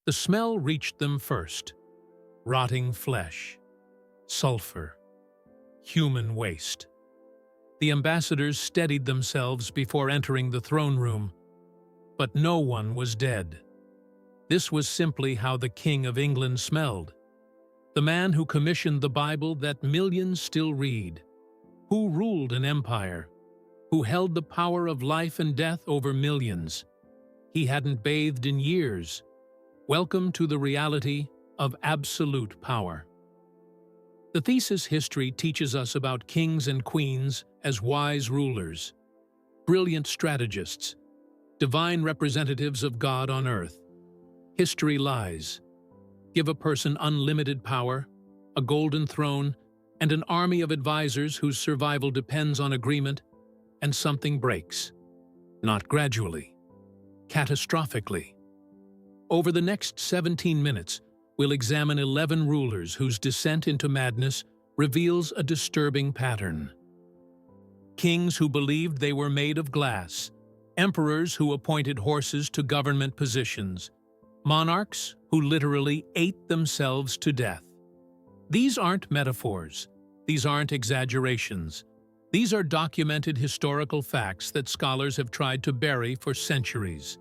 The smell reached them first. Rotting flesh, sulfur, human waste. The ambassadors steadied themselves before entering the throne room, but no one was dead. This was simply how the King of England smelled. The man who commissioned the Bible that millions still read, who ruled an empire, who held the power of life and death over millions. He hadn't bathed in years. Welcome to the reality of absolute power. The thesis history teaches us about kings and queens as wise rulers, brilliant strategists, divine representatives of God on earth. History lies. Give a person unlimited power, a golden throne, and an army of advisors whose survival depends on agreement, and something breaks. Not gradually, catastrophically. Over the next 17 minutes, we'll examine 11 rulers whose descent into madness reveals a disturbing pattern. Kings who believed they were made of glass, emperors who appointed horses to government positions, monarchs who literally ate themselves to death. These aren't metaphors. These aren't exaggerations. These are documented historical facts that scholars have tried to bury for centuries.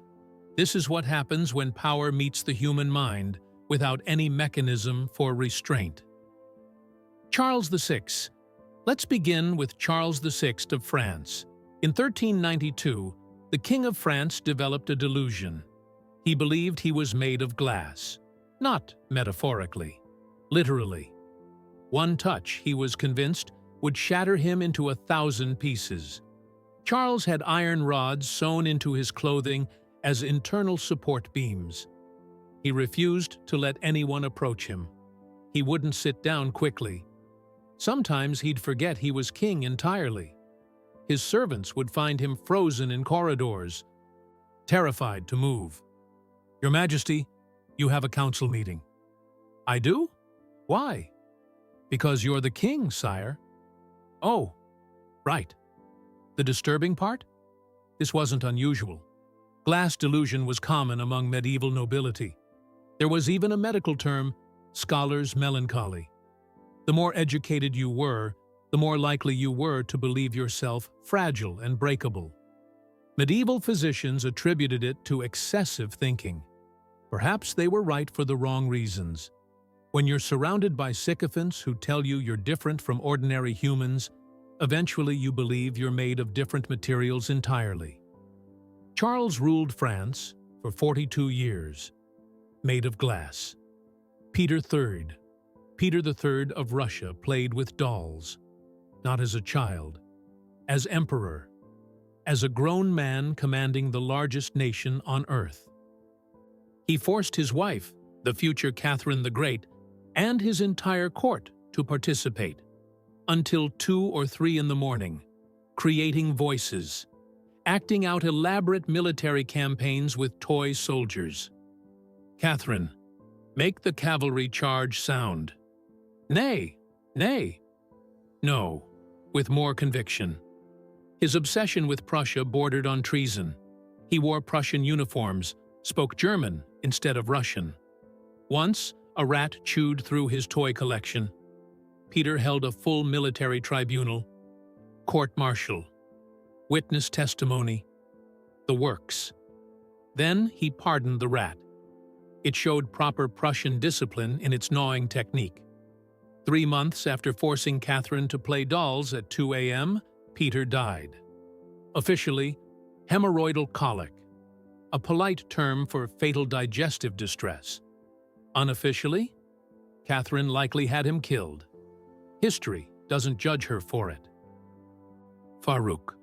This is what happens when power meets the human mind without any mechanism for restraint. Charles VI. Let's begin with Charles VI of France. In 1392, the King of France developed a delusion. He believed he was made of glass. Not metaphorically, literally. One touch, he was convinced, would shatter him into 1,000 pieces. Charles had iron rods sewn into his clothing as internal support beams. He refused to let anyone approach him. He wouldn't sit down quickly. Sometimes he'd forget he was king entirely. His servants would find him frozen in corridors, terrified to move. "Your Majesty, you have a council meeting." "I do? Why?" "Because you're the king, sire." "Oh, right." The disturbing part? This wasn't unusual. Glass delusion was common among medieval nobility. There was even a medical term, scholar's melancholy. The more educated you were, the more likely you were to believe yourself fragile and breakable. Medieval physicians attributed it to excessive thinking. Perhaps they were right for the wrong reasons. When you're surrounded by sycophants who tell you you're different from ordinary humans, eventually you believe you're made of different materials entirely. Charles ruled France for 42 years, made of glass. Peter III of Russia played with dolls, not as a child, as emperor, as a grown man commanding the largest nation on earth. He forced his wife, the future Catherine the Great, and his entire court to participate, until 2 or 3 in the morning, creating voices, acting out elaborate military campaigns with toy soldiers. "Catherine, make the cavalry charge sound." "Nay, nay." "No," with more conviction. His obsession with Prussia bordered on treason. He wore Prussian uniforms, spoke German instead of Russian. Once, a rat chewed through his toy collection. Peter held a full military tribunal, court-martial, witness testimony, the works. Then he pardoned the rat. It showed proper Prussian discipline in its gnawing technique. 3 months after forcing Catherine to play dolls at 2 a.m., Peter died. Officially, hemorrhoidal colic, a polite term for fatal digestive distress. Unofficially, Catherine likely had him killed. History doesn't judge her for it. Farouk.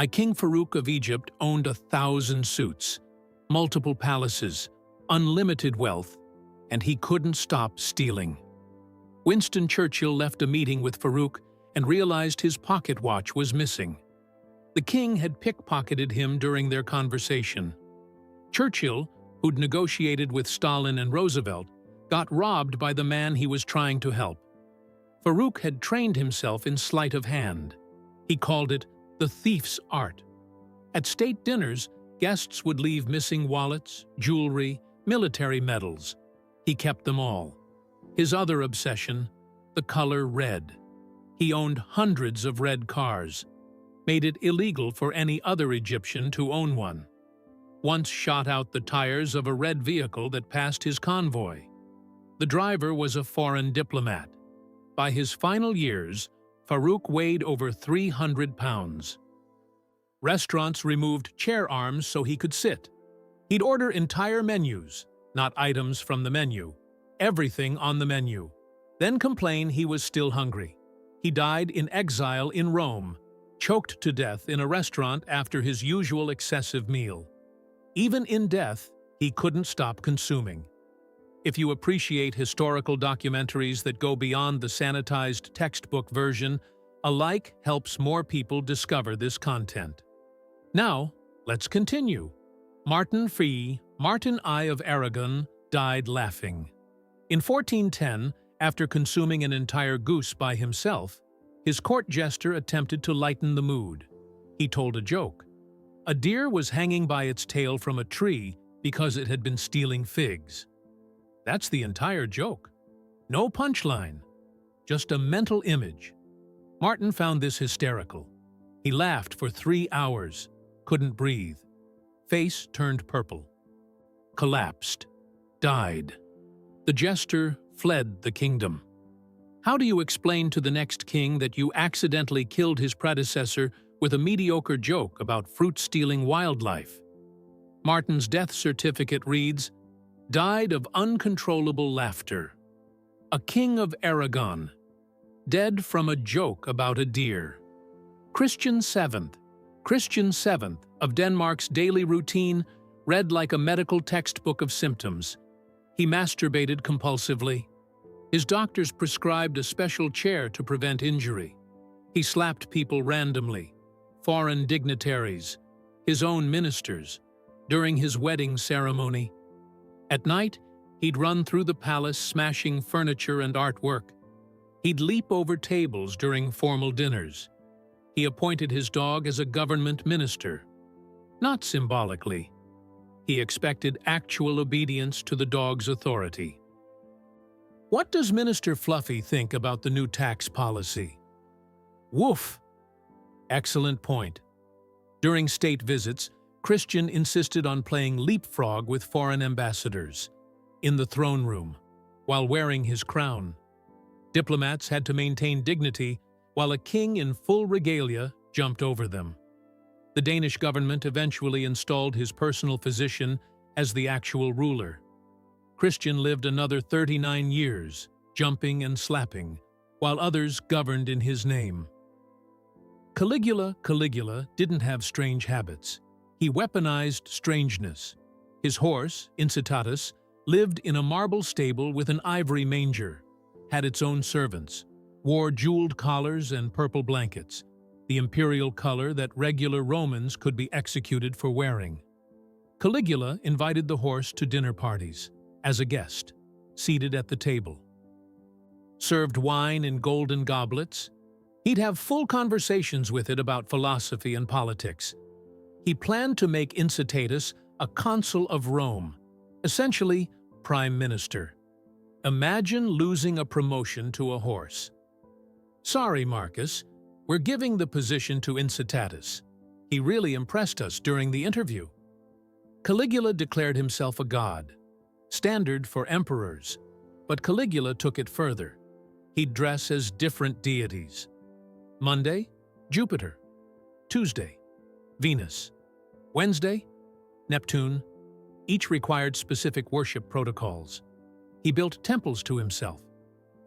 King Farouk of Egypt owned 1,000 suits, multiple palaces, unlimited wealth, and he couldn't stop stealing. Winston Churchill left a meeting with Farouk and realized his pocket watch was missing. The king had pickpocketed him during their conversation. Churchill, who'd negotiated with Stalin and Roosevelt, got robbed by the man he was trying to help. Farouk had trained himself in sleight of hand. He called it the thief's art. At state dinners, guests would leave missing wallets, jewelry, military medals. He kept them all. His other obsession, the color red. He owned hundreds of red cars, made it illegal for any other Egyptian to own one. Once shot out the tires of a red vehicle that passed his convoy. The driver was a foreign diplomat. By his final years, Farouk weighed over 300 pounds. Restaurants removed chair arms so he could sit. He'd order entire menus, not items from the menu, everything on the menu, then complain he was still hungry. He died in exile in Rome, choked to death in a restaurant after his usual excessive meal. Even in death, he couldn't stop consuming. If you appreciate historical documentaries that go beyond the sanitized textbook version, a like helps more people discover this content. Now, let's continue. Martin I of Aragon, died laughing. In 1410, after consuming an entire goose by himself, his court jester attempted to lighten the mood. He told a joke. A deer was hanging by its tail from a tree because it had been stealing figs. That's the entire joke. No punchline, just a mental image. Martin found this hysterical. He laughed for 3 hours, couldn't breathe. Face turned purple. Collapsed. Died. The jester fled the kingdom. How do you explain to the next king that you accidentally killed his predecessor with a mediocre joke about fruit-stealing wildlife? Martin's death certificate reads, "Died of uncontrollable laughter. A king of Aragon. Dead from a joke about a deer." Christian VII of Denmark's daily routine read like a medical textbook of symptoms. He masturbated compulsively. His doctors prescribed a special chair to prevent injury. He slapped people randomly, foreign dignitaries, his own ministers, during his wedding ceremony. At night, he'd run through the palace smashing furniture and artwork. He'd leap over tables during formal dinners. He appointed his dog as a government minister. Not symbolically. He expected actual obedience to the dog's authority. What does Minister Fluffy think about the new tax policy? Woof! Excellent point. During state visits, Christian insisted on playing leapfrog with foreign ambassadors, in the throne room, while wearing his crown. Diplomats had to maintain dignity, while a king in full regalia jumped over them. The Danish government eventually installed his personal physician as the actual ruler. Christian lived another 39 years, jumping and slapping, while others governed in his name. Caligula didn't have strange habits. He weaponized strangeness. His horse, Incitatus, lived in a marble stable with an ivory manger, had its own servants, wore jeweled collars and purple blankets, the imperial color that regular Romans could be executed for wearing. Caligula invited the horse to dinner parties, as a guest, seated at the table. Served wine in golden goblets. He'd have full conversations with it about philosophy and politics. He planned to make Incitatus a consul of Rome, essentially prime minister. Imagine losing a promotion to a horse. Sorry, Marcus, we're giving the position to Incitatus. He really impressed us during the interview. Caligula declared himself a god, standard for emperors, but Caligula took it further. He'd dress as different deities. Monday, Jupiter. Tuesday, Venus. Wednesday, Neptune. Each required specific worship protocols. He built temples to himself,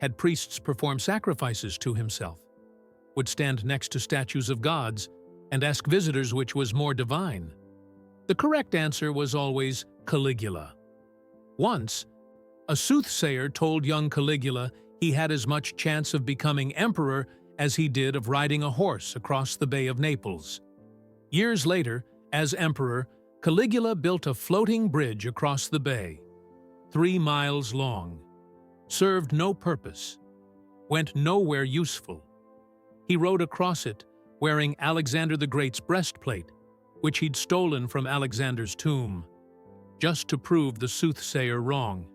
had priests perform sacrifices to himself, would stand next to statues of gods, and ask visitors which was more divine. The correct answer was always Caligula. Once, a soothsayer told young Caligula he had as much chance of becoming emperor as he did of riding a horse across the Bay of Naples. Years later, as emperor, Caligula built a floating bridge across the bay, 3 miles long, served no purpose, went nowhere useful. He rode across it, wearing Alexander the Great's breastplate, which he'd stolen from Alexander's tomb. just to prove the soothsayer wrong.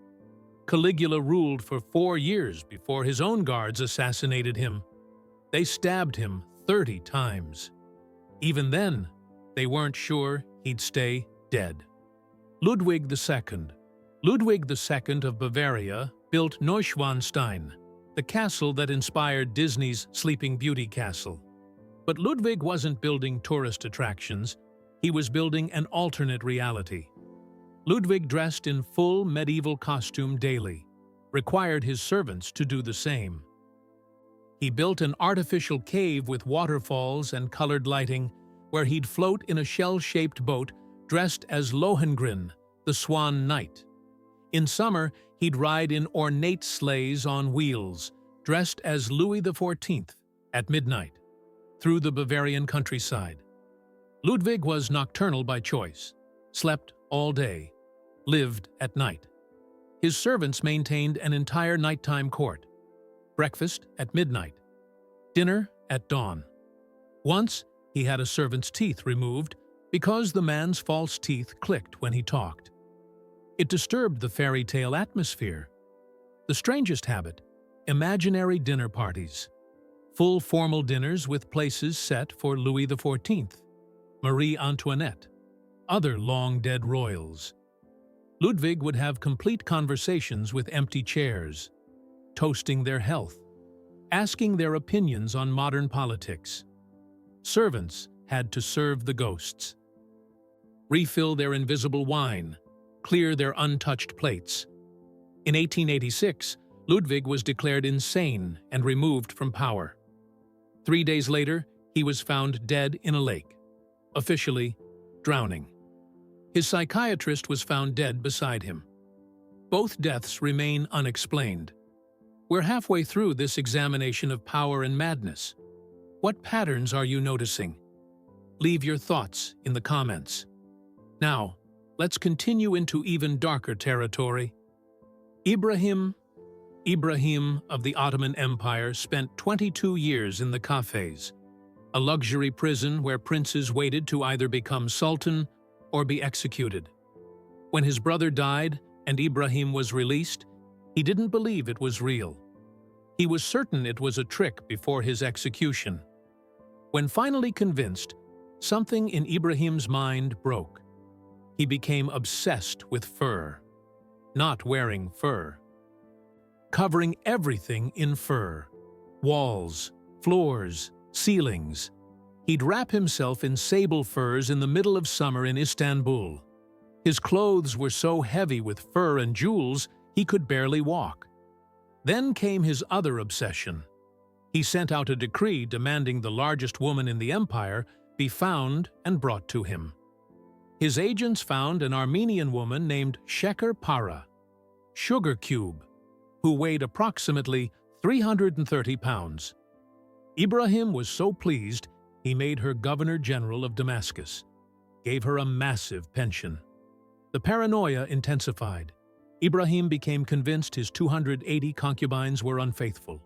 Caligula ruled for 4 years before his own guards assassinated him. They stabbed him 30 times. Even then, they weren't sure he'd stay dead. Ludwig II. Ludwig II of Bavaria built Neuschwanstein, the castle that inspired Disney's Sleeping Beauty castle. But Ludwig wasn't building tourist attractions, he was building an alternate reality. Ludwig dressed in full medieval costume daily, required his servants to do the same. He built an artificial cave with waterfalls and colored lighting, where he'd float in a shell-shaped boat dressed as Lohengrin, the Swan Knight. In summer, he'd ride in ornate sleighs on wheels, dressed as Louis XIV, at midnight, through the Bavarian countryside. Ludwig was nocturnal by choice, slept all day, lived at night. His servants maintained an entire nighttime court. Breakfast at midnight, dinner at dawn. Once, he had a servant's teeth removed because the man's false teeth clicked when he talked. It disturbed the fairy tale atmosphere. The strangest habit, imaginary dinner parties. Full formal dinners with places set for Louis XIV, Marie Antoinette, other long-dead royals. Ludwig would have complete conversations with empty chairs, toasting their health, asking their opinions on modern politics. Servants had to serve the ghosts, refill their invisible wine, clear their untouched plates. In 1886, Ludwig was declared insane and removed from power. 3 days later, he was found dead in a lake, officially drowning. His psychiatrist was found dead beside him. Both deaths remain unexplained. We're halfway through this examination of power and madness. What patterns are you noticing? Leave your thoughts in the comments. Now, let's continue into even darker territory. Ibrahim of the Ottoman Empire spent 22 years in the cafes, a luxury prison where princes waited to either become sultan or be executed. When his brother died and Ibrahim was released, he didn't believe it was real. He was certain it was a trick before his execution. When finally convinced, something in Ibrahim's mind broke. He became obsessed with fur. Not wearing fur. Covering everything in fur. Walls, floors, ceilings. He'd wrap himself in sable furs in the middle of summer in Istanbul. His clothes were so heavy with fur and jewels, he could barely walk. Then came his other obsession. He sent out a decree demanding the largest woman in the empire be found and brought to him. His agents found an Armenian woman named Sheker Para, Sugar Cube, who weighed approximately 330 pounds. Ibrahim was so pleased, he made her Governor-General of Damascus, gave her a massive pension. The paranoia intensified. Ibrahim became convinced his 280 concubines were unfaithful.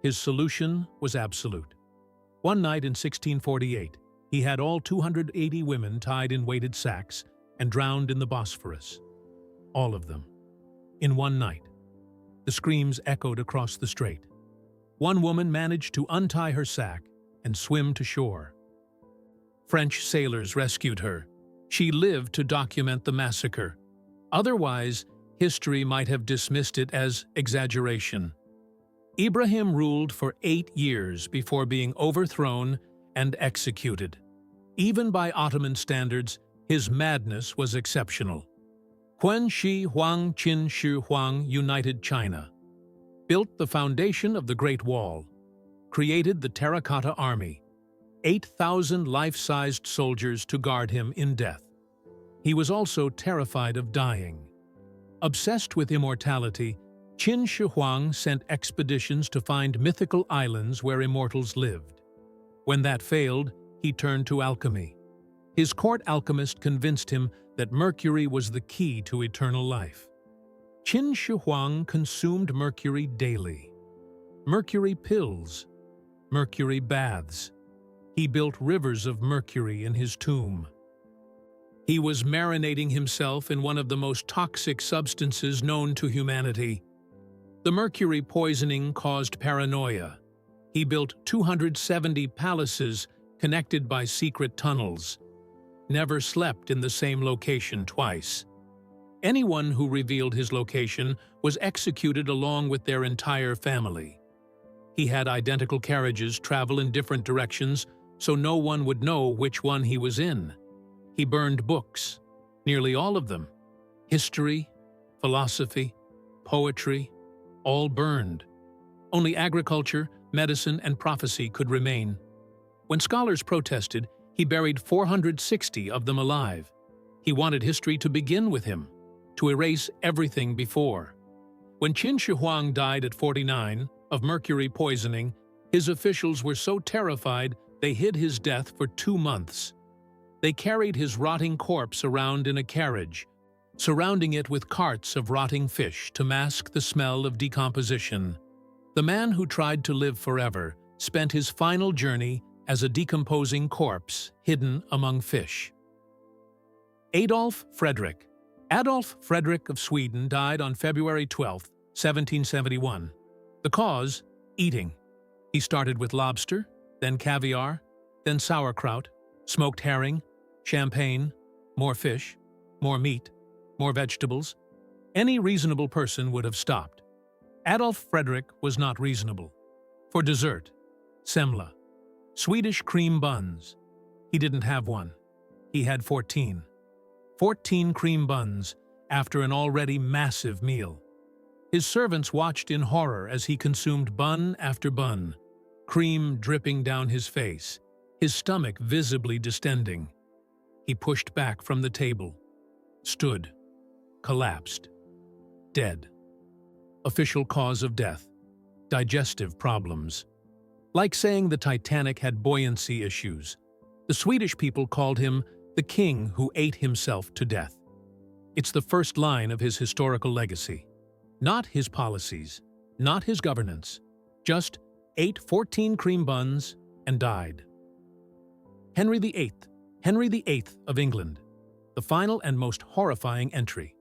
His solution was absolute. One night in 1648, he had all 280 women tied in weighted sacks and drowned in the Bosphorus. All of them. In one night. The screams echoed across the strait. One woman managed to untie her sack and swim to shore. French sailors rescued her. She lived to document the massacre. Otherwise, history might have dismissed it as exaggeration. Ibrahim ruled for 8 years before being overthrown and executed. Even by Ottoman standards, his madness was exceptional. Qin Shi Huang Qin Shi Huang united China, built the foundation of the Great Wall, created the Terracotta Army, 8,000 life-sized soldiers to guard him in death. He was also terrified of dying. Obsessed with immortality, Qin Shi Huang sent expeditions to find mythical islands where immortals lived. When that failed, he turned to alchemy. His court alchemist convinced him that mercury was the key to eternal life. Qin Shi Huang consumed mercury daily. Mercury pills, mercury baths. He built rivers of mercury in his tomb. He was marinating himself in one of the most toxic substances known to humanity. The mercury poisoning caused paranoia. He built 270 palaces connected by secret tunnels. Never slept in the same location twice. Anyone who revealed his location was executed along with their entire family. He had identical carriages travel in different directions so no one would know which one he was in. He burned books, nearly all of them. History, philosophy, poetry, all burned. Only agriculture, medicine, and prophecy could remain. When scholars protested, he buried 460 of them alive. He wanted history to begin with him, to erase everything before. When Qin Shi Huang died at 49 of mercury poisoning, his officials were so terrified they hid his death for 2 months. They carried his rotting corpse around in a carriage, surrounding it with carts of rotting fish to mask the smell of decomposition. The man who tried to live forever spent his final journey as a decomposing corpse hidden among fish. Adolf Fredrik. Adolf Fredrik of Sweden died on February 12, 1771. The cause? Eating. He started with lobster, then caviar, then sauerkraut, smoked herring, champagne, more fish, more meat, more vegetables. Any reasonable person would have stopped. Adolf Fredrik was not reasonable. For dessert, semla, Swedish cream buns. He didn't have one. He had 14. 14 cream buns after an already massive meal. His servants watched in horror as he consumed bun after bun, cream dripping down his face, his stomach visibly distending. He pushed back from the table, stood, collapsed, dead. Official cause of death: digestive problems. Like saying the Titanic had buoyancy issues, the Swedish people called him the king who ate himself to death. It's the first line of his historical legacy. Not his policies, not his governance, just ate 14 cream buns and died. Henry VIII. Henry VIII of England. The final and most horrifying entry.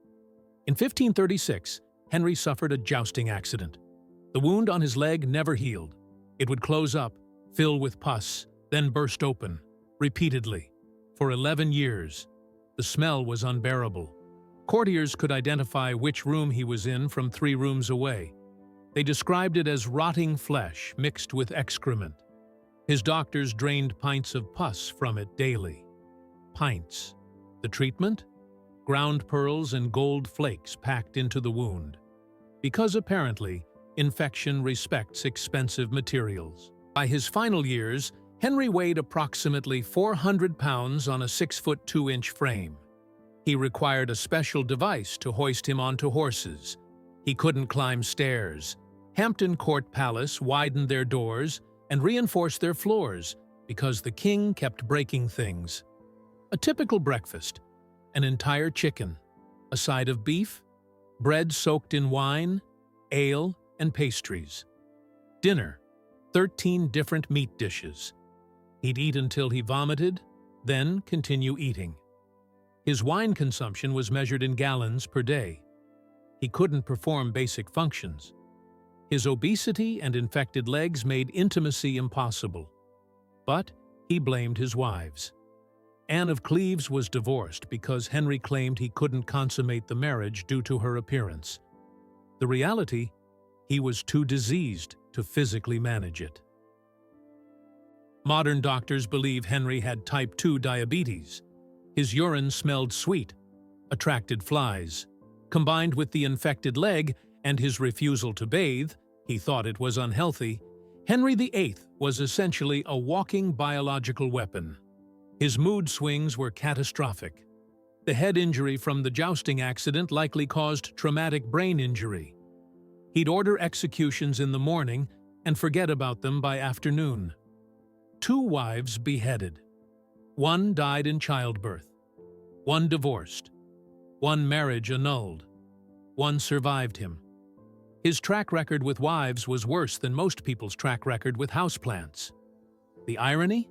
In 1536, Henry suffered a jousting accident. The wound on his leg never healed. It would close up, fill with pus, then burst open, repeatedly. For 11 years, the smell was unbearable. Courtiers could identify which room he was in from 3 rooms away. They described it as rotting flesh mixed with excrement. His doctors drained pints of pus from it daily. Pints. The treatment? Ground pearls and gold flakes packed into the wound. Because apparently, infection respects expensive materials. By his final years, Henry weighed approximately 400 pounds on a 6-foot 2-inch frame. He required a special device to hoist him onto horses. He couldn't climb stairs. Hampton Court Palace widened their doors and reinforced their floors because the king kept breaking things. A typical breakfast: an entire chicken, a side of beef, bread soaked in wine, ale, and pastries. Dinner: 13 different meat dishes. He'd eat until he vomited, then continue eating. His wine consumption was measured in gallons per day. He couldn't perform basic functions. His obesity and infected legs made intimacy impossible. But he blamed his wives. Anne of Cleves was divorced because Henry claimed he couldn't consummate the marriage due to her appearance. The reality: he was too diseased to physically manage it. Modern doctors believe Henry had type 2 diabetes. His urine smelled sweet, attracted flies. Combined with the infected leg and his refusal to bathe, he thought it was unhealthy. Henry VIII was essentially a walking biological weapon. His mood swings were catastrophic. The head injury from the jousting accident likely caused traumatic brain injury. He'd order executions in the morning and forget about them by afternoon. 2 wives beheaded. 1 died in childbirth. 1 divorced. 1 marriage annulled. 1 survived him. His track record with wives was worse than most people's track record with houseplants. The irony?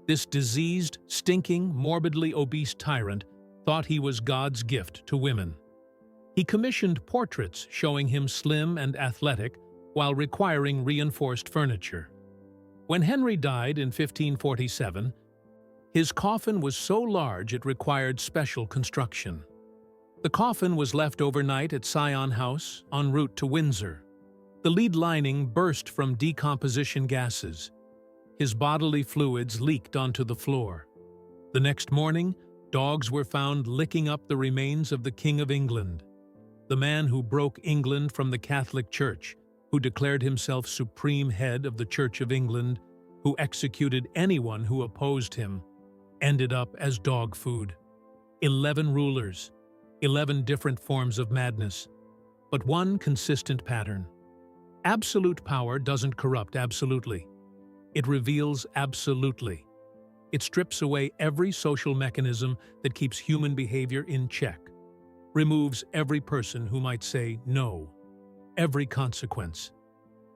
This diseased, stinking, morbidly obese tyrant thought he was God's gift to women. He commissioned portraits showing him slim and athletic while requiring reinforced furniture. When Henry died in 1547, his coffin was so large it required special construction. The coffin was left overnight at Sion House en route to Windsor. The lead lining burst from decomposition gases. His bodily fluids leaked onto the floor. The next morning, dogs were found licking up the remains of the King of England, the man who broke England from the Catholic Church, who declared himself supreme head of the Church of England, who executed anyone who opposed him, ended up as dog food. 11 rulers, 11 different forms of madness, but one consistent pattern. Absolute power doesn't corrupt absolutely. It reveals absolutely. It strips away every social mechanism that keeps human behavior in check, removes every person who might say no, every consequence,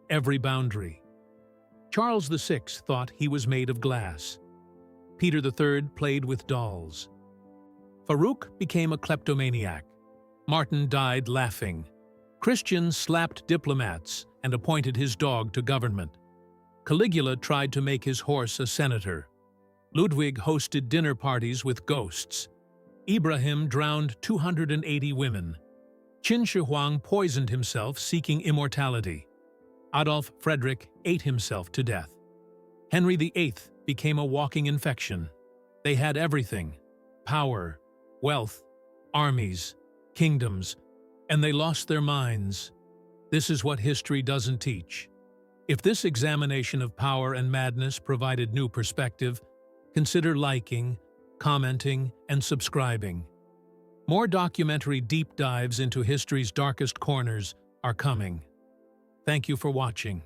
every boundary. Charles VI thought he was made of glass. Peter III played with dolls. Farouk became a kleptomaniac. Martin died laughing. Christian slapped diplomats and appointed his dog to government. Caligula tried to make his horse a senator. Ludwig hosted dinner parties with ghosts. Ibrahim drowned 280 women. Qin Shi Huang poisoned himself seeking immortality. Adolf Frederick ate himself to death. Henry VIII became a walking infection. They had everything: power, wealth, armies, kingdoms, and they lost their minds. This is what history doesn't teach. If this examination of power and madness provided new perspective, consider liking, commenting, and subscribing. More documentary deep dives into history's darkest corners are coming. Thank you for watching.